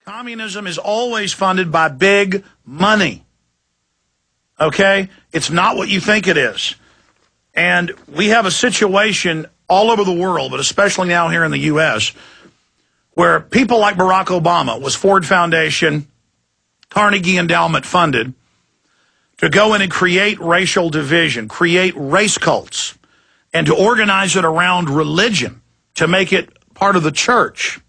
Communism is always funded by big money. Okay? It's not what you think it is. And we have a situation all over the world, but especially now here in the U.S., where people like Barack Obama was Ford Foundation, Carnegie Endowment funded to go in and create racial division, create race cults, and to organize it around religion to make it part of the church.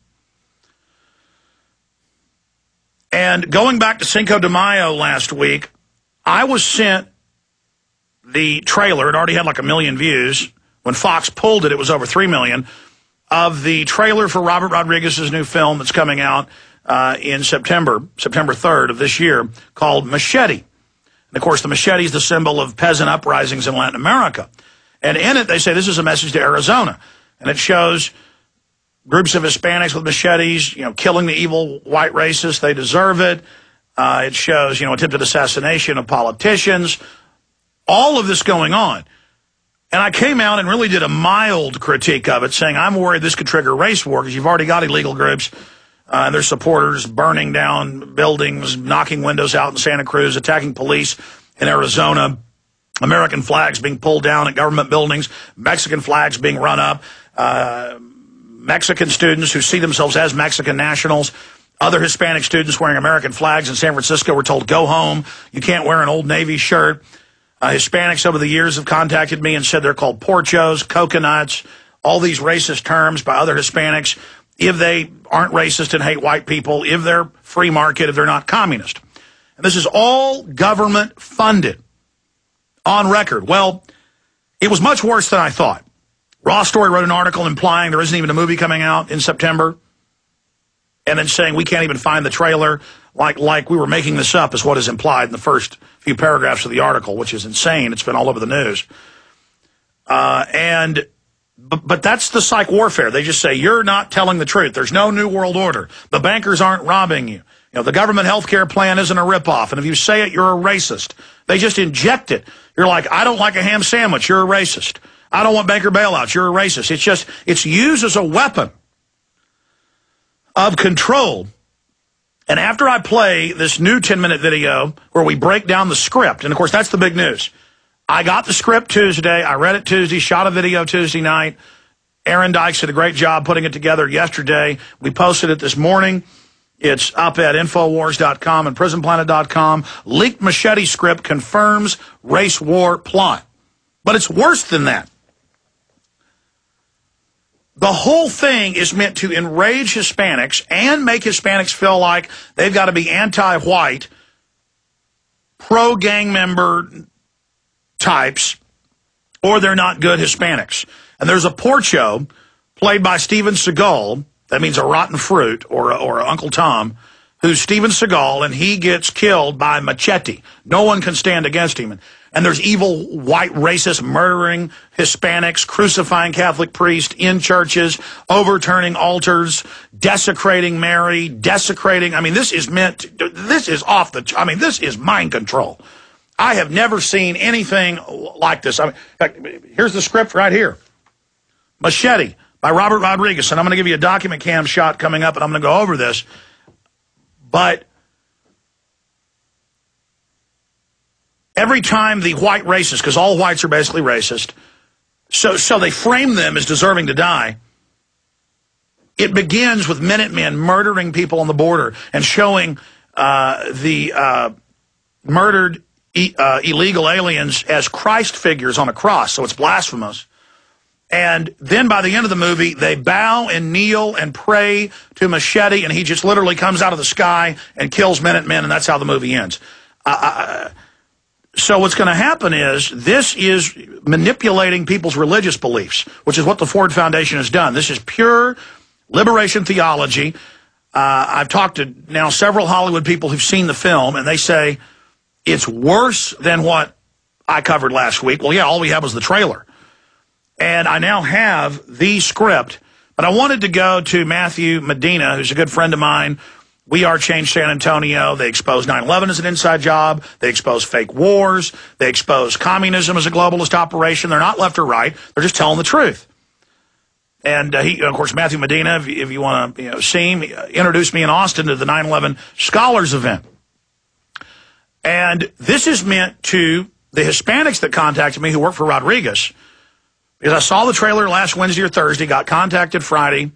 And going back to Cinco de Mayo last week, I was sent the trailer. It already had like 1 million views. When Fox pulled it, it was over 3 million, of the trailer for Robert Rodriguez's new film that's coming out in September 3rd of this year, called Machete. And, of course, the machete is the symbol of peasant uprisings in Latin America. And in it, they say this is a message to Arizona. And it shows groups of Hispanics with machetes, killing the evil white racists. They deserve it. It shows, attempted assassination of politicians. All of this going on. And I came out and really did a mild critique of it, saying I'm worried this could trigger race war because you've already got illegal groups and their supporters burning down buildings, knocking windows out in Santa Cruz, attacking police in Arizona, American flags being pulled down at government buildings, Mexican flags being run up, Mexican students who see themselves as Mexican nationals, other Hispanic students wearing American flags in San Francisco were told, go home, you can't wear an Old Navy shirt. Hispanics over the years have contacted me and said they're called porchos, coconuts, all these racist terms by other Hispanics if they aren't racist and hate white people, if they're free market, if they're not communist. And this is all government funded on record. Well, it was much worse than I thought. Raw Story wrote an article implying there isn't even a movie coming out in September, and then saying we can't even find the trailer, like we were making this up is what is implied in the first few paragraphs of the article, which is insane. It's been all over the news. But that's the psych warfare. They just say, you're not telling the truth. There's no new world order. The bankers aren't robbing you. The government health care plan isn't a ripoff. And if you say it, you're a racist. They just inject it. You're like, I don't like a ham sandwich. You're a racist. I don't want banker bailouts. You're a racist. It's used as a weapon of control. And after I play this new 10-minute video where we break down the script, and of course that's the big news. I got the script Tuesday. I read it Tuesday, shot a video Tuesday night. Aaron Dykes did a great job putting it together yesterday. We posted it this morning. It's up at Infowars.com and PrisonPlanet.com. Leaked machete script confirms race war plot. But it's worse than that. The whole thing is meant to enrage Hispanics and make Hispanics feel like they've got to be anti-white, pro-gang member types, or they're not good Hispanics. And there's a porcho played by Steven Seagal, that means a rotten fruit, or Uncle Tom, who's Steven Seagal, and he gets killed by Machete. No one can stand against him. And there's evil white racists murdering Hispanics, crucifying Catholic priests in churches, overturning altars, desecrating Mary, desecrating. I mean, this is this is mind control. I have never seen anything like this. I mean, here's the script right here. Machete by Robert Rodriguez. And I'm going to give you a document cam shot coming up, and I'm going to go over this. But every time the white racists, because all whites are basically racist, so they frame them as deserving to die, it begins with Minutemen murdering people on the border and showing the murdered illegal aliens as Christ figures on a cross, so it's blasphemous. And then by the end of the movie, they bow and kneel and pray to Machete, and he just literally comes out of the sky and kills Minutemen, and that's how the movie ends. So what's going to happen is this is manipulating people's religious beliefs, which is what the Ford Foundation has done. This is pure liberation theology. I've talked to now several Hollywood people who've seen the film, and they say it's worse than what I covered last week. Well, yeah, all we have was the trailer. And I now have the script, but I wanted to go to Matthew Medina, who's a good friend of mine. We Are Change San Antonio. They expose 9/11 as an inside job. They expose fake wars. They expose communism as a globalist operation. They're not left or right. They're just telling the truth. And he, of course, Matthew Medina, if you want to see him, introduced me in Austin to the 9/11 Scholars event. And this is meant to the Hispanics that contacted me who work for Rodriguez, because I saw the trailer last Wednesday or Thursday, got contacted Friday.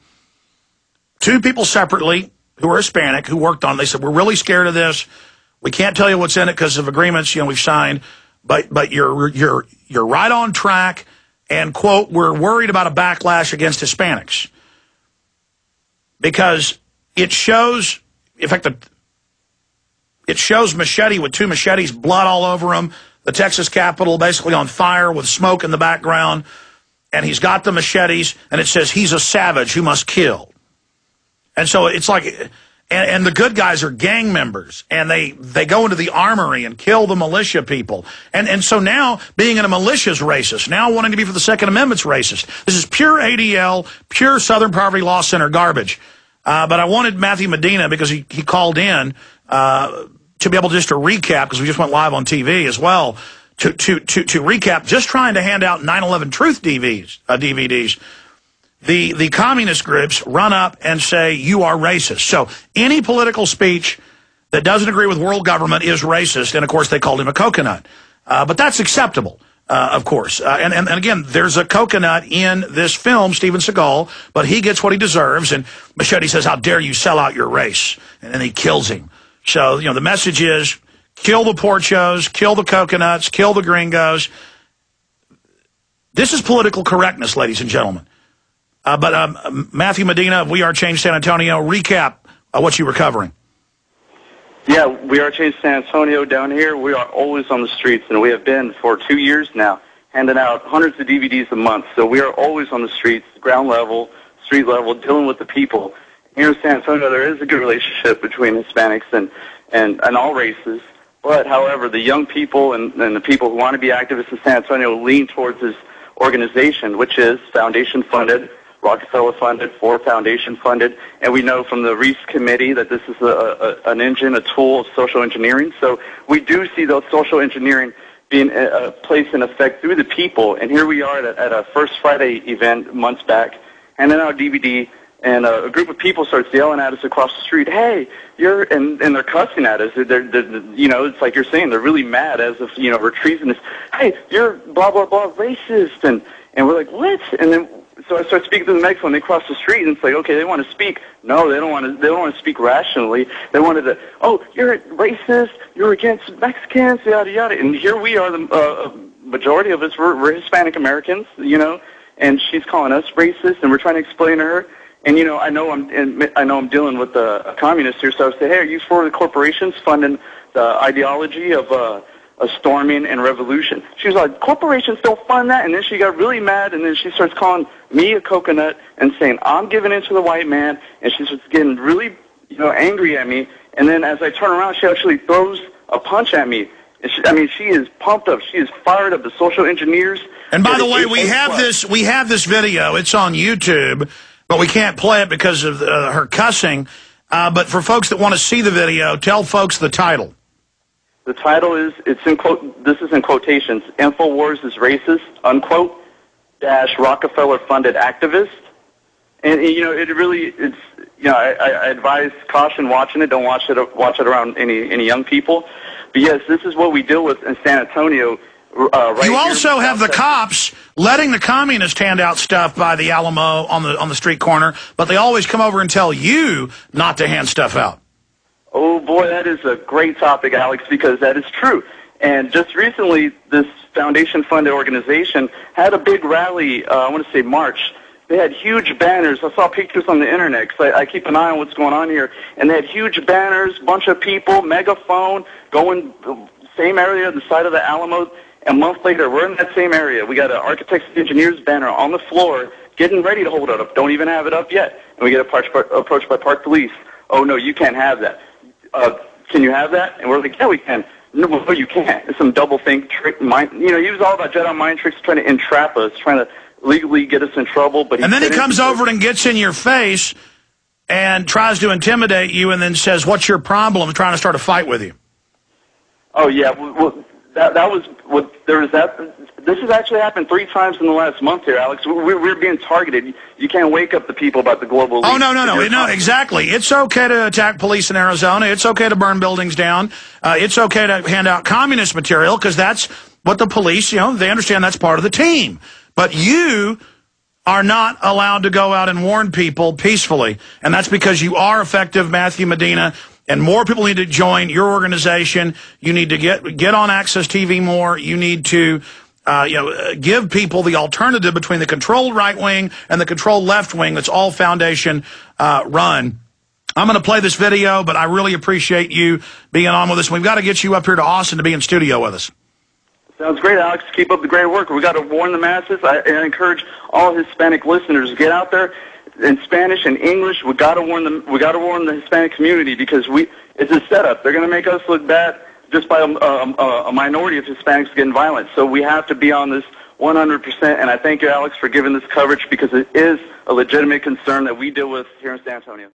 2 people separately who are Hispanic who worked on it. They said, we're really scared of this. We can't tell you what's in it because of agreements we've signed, but you're right on track. And, quote, we're worried about a backlash against Hispanics because it shows, in fact, it shows Machete with 2 machetes, blood all over him, the Texas Capitol basically on fire with smoke in the background, and he's got the machetes, and it says he's a savage who must kill. And so it's like, and the good guys are gang members, and they go into the armory and kill the militia people. And so now being in a militia is racist. Now wanting to be for the Second Amendment's racist. This is pure ADL, pure Southern Poverty Law Center garbage. But I wanted Matthew Medina, because he called in, to be able just to recap, because we just went live on TV as well, to recap, just trying to hand out 9/11 Truth DVDs. The communist groups run up and say, you are racist. So any political speech that doesn't agree with world government is racist. And, of course, they called him a coconut. But that's acceptable, of course. And again, there's a coconut in this film, Steven Seagal, but he gets what he deserves. And Machete says, how dare you sell out your race? And then he kills him. So, the message is kill the porchos, kill the coconuts, kill the gringos. This is political correctness, ladies and gentlemen. But Matthew Medina, We Are Change San Antonio, recap what you were covering. Yeah, We Are Change San Antonio down here. We are always on the streets, and we have been for 2 years now, handing out hundreds of DVDs a month. So we are always on the streets, ground level, street level, dealing with the people. Here in San Antonio, there is a good relationship between Hispanics and all races. But, however, the young people and the people who want to be activists in San Antonio lean towards this organization, which is foundation-funded, Rockefeller-funded, Ford Foundation-funded, and we know from the Reese Committee that this is an engine, a tool of social engineering. So we do see those social engineering being placed in effect through the people, and here we are at a First Friday event months back, handing out DVD, and a group of people starts yelling at us across the street, hey, and they're cussing at us. They're it's like you're saying, they're really mad as if, we're treason this, hey, you're blah, blah, blah, racist, and we're like, what? And then so I start speaking to the megaphone. They cross the street, and it's like, okay, they want to speak. No, they don't want to. They don't want to speak rationally. They wanted to. Oh, you're racist. You're against Mexicans. Yada yada. And here we are. The majority of us we're Hispanic Americans. And she's calling us racist, and we're trying to explain to her. And I know I'm dealing with a communist here. So I say, hey, are you for the corporations funding the ideology of a storming and revolution? She was like, corporations don't fund that. And then she got really mad, and then she starts calling me a coconut and saying I'm giving in to the white man, and she's just getting really angry at me. And then as I turn around, she actually throws a punch at me. And she is pumped up. She is fired up. The social engineers. And by the way, we have this video. It's on YouTube, but we can't play it because of her cussing. But for folks that want to see the video, tell folks the title. The title is, this is in quotations, InfoWars is racist, unquote, -- Rockefeller-funded activist. And, I advise caution watching it. Don't watch it around any young people. But, yes, this is what we deal with in San Antonio. You also have the cops letting the communists hand out stuff by the Alamo on the street corner, but they always come over and tell you not to hand stuff out. Oh, boy, that is a great topic, Alex, because that is true. And just recently, this foundation-funded organization had a big rally, I want to say March. They had huge banners. I saw pictures on the Internet because I keep an eye on what's going on here. And they had huge banners, bunch of people, megaphone, going same area, the side of the Alamo. A month later, we're in that same area. We got an architects and engineers banner on the floor, getting ready to hold it up. Don't even have it up yet. And we get approached by Park Police. Oh, no, you can't have that. Can you have that? And we're like, yeah, we can. No, you can't. It's some double think trick. He was all about Jedi mind tricks, trying to entrap us, trying to legally get us in trouble. And then he comes over and gets in your face and tries to intimidate you and then says, what's your problem? Trying to start a fight with you. Oh, yeah. Well, That was what there was. This has actually happened 3 times in the last month here, Alex. We're being targeted. You can't wake up the people about the global elite. Oh, no, exactly. It's okay to attack police in Arizona. It's okay to burn buildings down. It's okay to hand out communist material because that's what the police, they understand that's part of the team. But you are not allowed to go out and warn people peacefully, and that's because you are effective, Matthew Medina. And more people need to join your organization. You need to get on Access TV more. You need to give people the alternative between the controlled right wing and the controlled left wing that's all foundation run. I'm going to play this video, but I really appreciate you being on with us. We've got to get you up here to Austin to be in studio with us. Sounds great, Alex. Keep up the great work. We got to warn the masses. I encourage all Hispanic listeners to get out there. In Spanish and English, we got to warn them. We got to warn the Hispanic community because it's a setup. They're going to make us look bad just by a minority of Hispanics getting violent. So we have to be on this 100%. And I thank you, Alex, for giving this coverage because it is a legitimate concern that we deal with here in San Antonio.